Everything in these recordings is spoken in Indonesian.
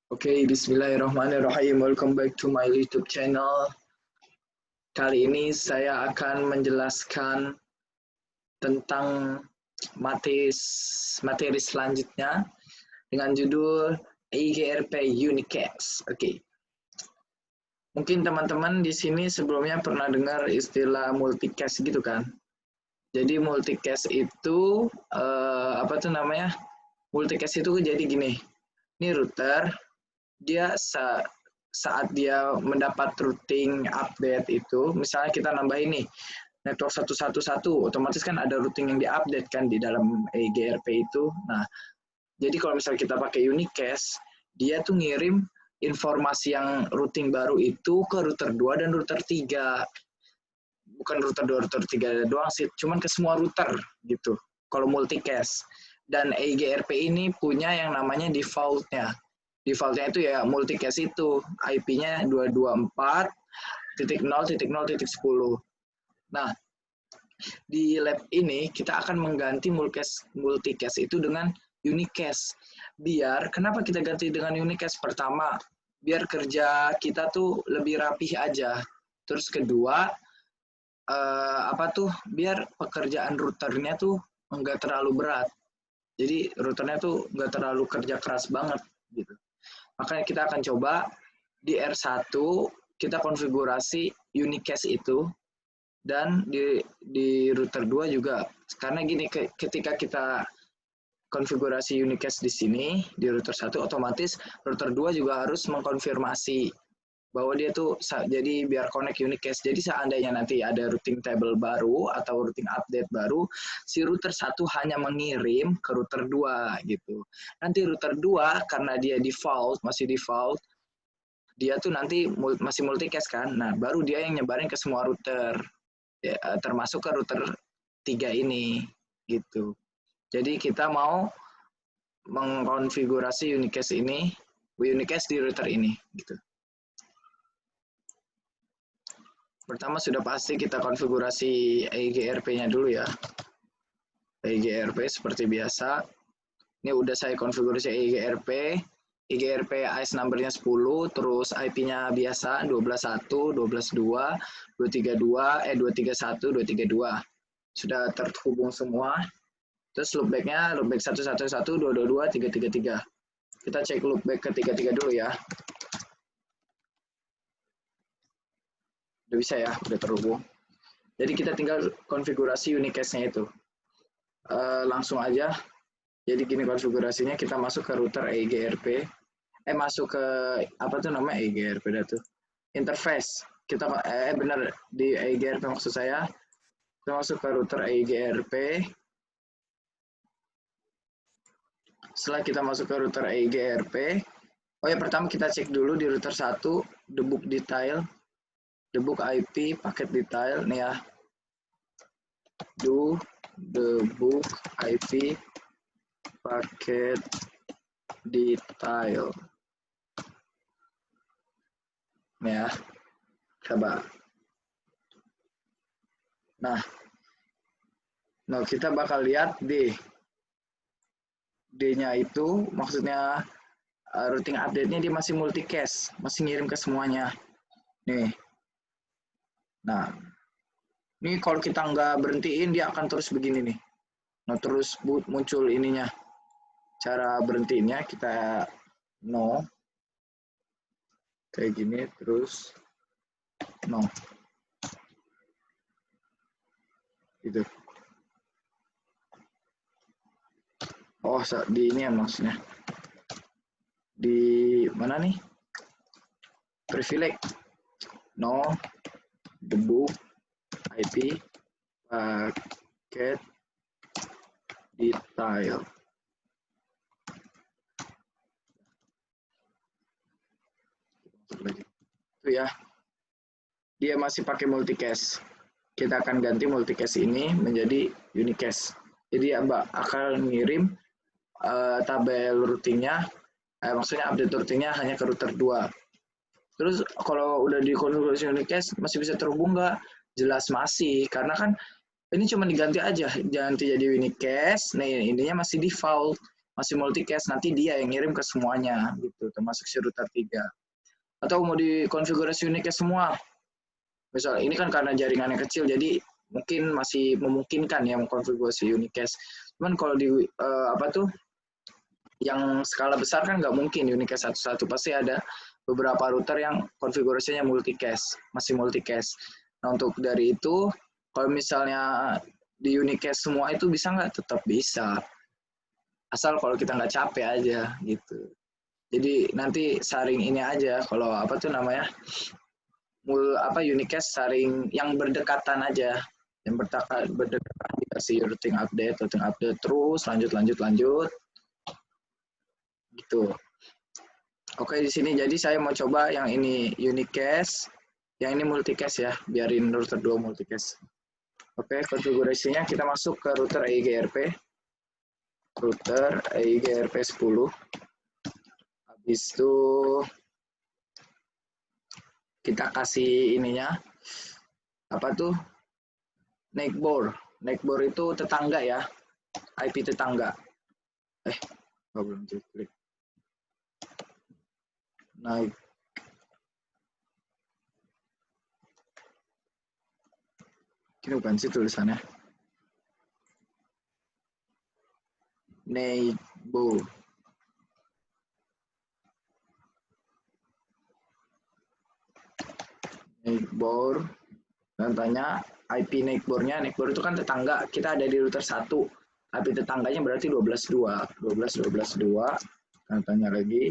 Oke, bismillahirrahmanirrahim. Welcome back to my YouTube channel. Kali ini saya akan menjelaskan tentang materi selanjutnya dengan judul EGRP Unicast. Oke. Mungkin teman-teman di sini sebelumnya pernah dengar istilah multicast gitu kan. Jadi multicast itu Multicast itu jadi gini. Ini router, dia saat dia mendapat routing update itu, misalnya kita nambah ini network 111, otomatis kan ada routing yang diupdate kan di dalam EGRP itu. Nah, jadi kalau misalnya kita pakai Unicast, dia tuh ngirim informasi yang routing baru itu ke router 2 dan router 3. Bukan router 2, router 3 doang sih, cuman ke semua router gitu. Kalau multicast. Dan EGRP ini punya yang namanya default-nya. Default-nya itu ya multicast itu, IP-nya 224.0.0.10. Nah, di lab ini kita akan mengganti multicast itu dengan Unicast. Kenapa kita ganti dengan Unicast? Pertama, biar kerja kita tuh lebih rapih aja. Terus kedua, biar pekerjaan routernya tuh nggak terlalu berat. Jadi routernya tuh nggak terlalu kerja keras banget gitu. Makanya kita akan coba di R1 kita konfigurasi Unicast itu, dan di router 2 juga. Karena gini, ketika kita konfigurasi Unicast di sini di router 1, otomatis router 2 juga harus mengkonfirmasi bahwa dia tuh jadi biar connect Unicast. Jadi seandainya nanti ada routing table baru atau routing update baru, si router 1 hanya mengirim ke router 2 gitu. Nanti router 2 karena dia masih default, dia tuh nanti masih multicast kan. Nah, baru dia yang nyebarin ke semua router. Ya, termasuk ke router 3 ini gitu. Jadi kita mau mengkonfigurasi Unicast di router ini gitu. Pertama sudah pasti kita konfigurasi EGRP-nya dulu ya. EGRP seperti biasa. Ini udah saya konfigurasi EGRP. EGRP IS number-nya 10, terus IP-nya biasa 12.1, 12.2, 232, 231, 232. Sudah terhubung semua. Terus loopback-nya loopback 111, 222, 333. Kita cek loopback ke 33 dulu ya. Udah bisa ya, udah terhubung. Jadi kita tinggal konfigurasi Unicast-nya itu. Langsung aja. Jadi gini konfigurasinya, kita masuk ke router EGRP. Masuk ke EGRP dah tuh. Interface. Kita benar di EGRP maksud saya. Kita masuk ke router EGRP. Setelah kita masuk ke router EGRP, pertama kita cek dulu di router 1, debug detail, debug IP, paket detail, nih ya. Do debug IP, paket detail. Nih ya, coba. Nah, kita bakal lihat D-nya itu maksudnya routing update-nya dia masih multicast, masih ngirim ke semuanya. Nih. Nah, ini kalau kita nggak berhentiin dia akan terus begini nih. Nah, terus muncul ininya. Cara berhentiinnya kita no. Kayak gini terus no. Gitu. Oh, di ini ya maksudnya. Di mana nih? Privilege. No. Debug IP paket detail. Itu ya. Dia masih pakai multicast. Kita akan ganti multicast ini menjadi Unicast. Jadi akan ngirim tabel routingnya, maksudnya update routingnya hanya ke router 2. Terus kalau udah di konfigurasi Unicast masih bisa terhubung nggak? Jelas masih, karena kan ini cuma diganti aja, ganti jadi Unicast. Nah, ininya masih default, masih multicast, nanti dia yang ngirim ke semuanya gitu, termasuk si router 3. Atau mau dikonfigurasi unicast semua. Misal ini kan karena jaringannya kecil, jadi mungkin masih memungkinkan ya mengkonfigurasi unicast. Cuman kalau di yang skala besar kan nggak mungkin unicast satu-satu, pasti ada beberapa router yang konfigurasinya multicast, masih multicast. Nah untuk dari itu, kalau misalnya di unicast semua itu bisa nggak? Tetap bisa. Asal kalau kita nggak capek aja gitu. Jadi nanti saring ini aja, kalau unicast saring yang berdekatan aja. Yang berdekatan dikasih routing update terus, lanjut. Gitu. Oke, di sini jadi saya mau coba yang ini unicast, yang ini multicast ya, biarin router 2 multicast. Oke, konfigurasinya kita masuk ke router EIGRP. Router EIGRP 10. Habis itu kita kasih ininya Neighbor. Neighbor itu tetangga ya, IP tetangga. Belum klik. Naik. Ini bukan sih tulisannya. Neighbor. Neighbor. Contohnya IP neighbor-nya, neighbor itu kan tetangga. Kita ada di router 1. IP tetangganya berarti 12.2. 12.12.2. Contohnya lagi.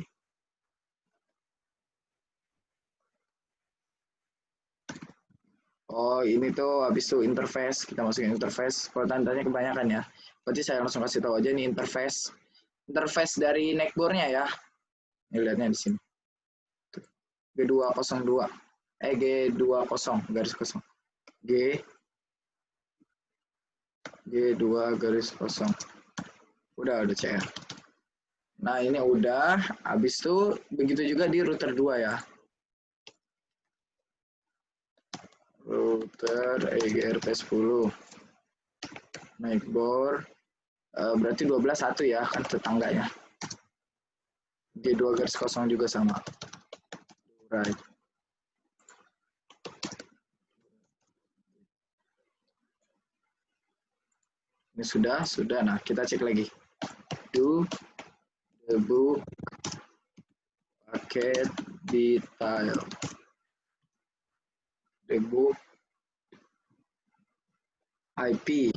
Oh, ini tuh habis itu interface. Kita masukin interface. Kalau tandanya kebanyakan ya. Berarti saya langsung kasih tahu aja ini interface. Interface dari neighbor-nya ya. Ini lihatnya di sini. G202. G20 garis kosong. G2 garis kosong. Udah CR. Nah, ini udah. Habis itu begitu juga di router 2 ya. Router EIGRP 10. Neighbor. Berarti 12.1 ya, kan tetangganya. G2 garis kosong juga sama. Right. Ini sudah. Nah, kita cek lagi. Do debug paket detail. Debug IP.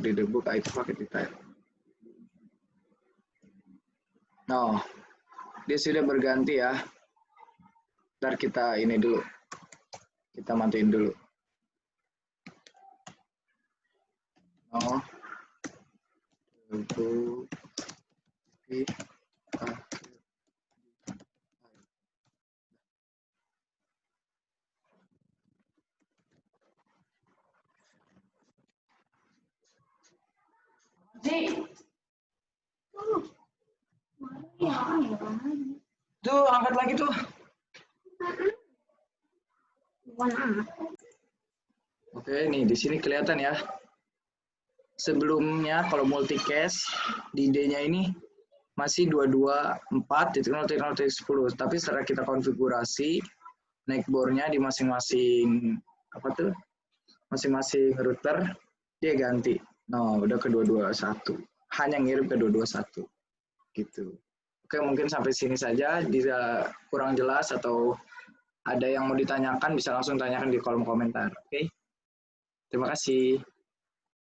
Di debug IP paket detail. Nah, dia sudah berganti ya. Ntar kita ini dulu. Kita matiin dulu. Oh. Debug IP paket. Tuh, angkat lagi tuh. Oke, nih di sini kelihatan ya. Sebelumnya kalau multicast di D-nya ini masih 224.0.10, tapi setelah kita konfigurasi neighbor-nya di masing-masing masing-masing router dia ganti. Nah, udah ke 221. Hanya ngirim ke 221. Gitu. Oke, mungkin sampai sini saja. Jika kurang jelas atau ada yang mau ditanyakan, bisa langsung tanyakan di kolom komentar. Oke? Terima kasih.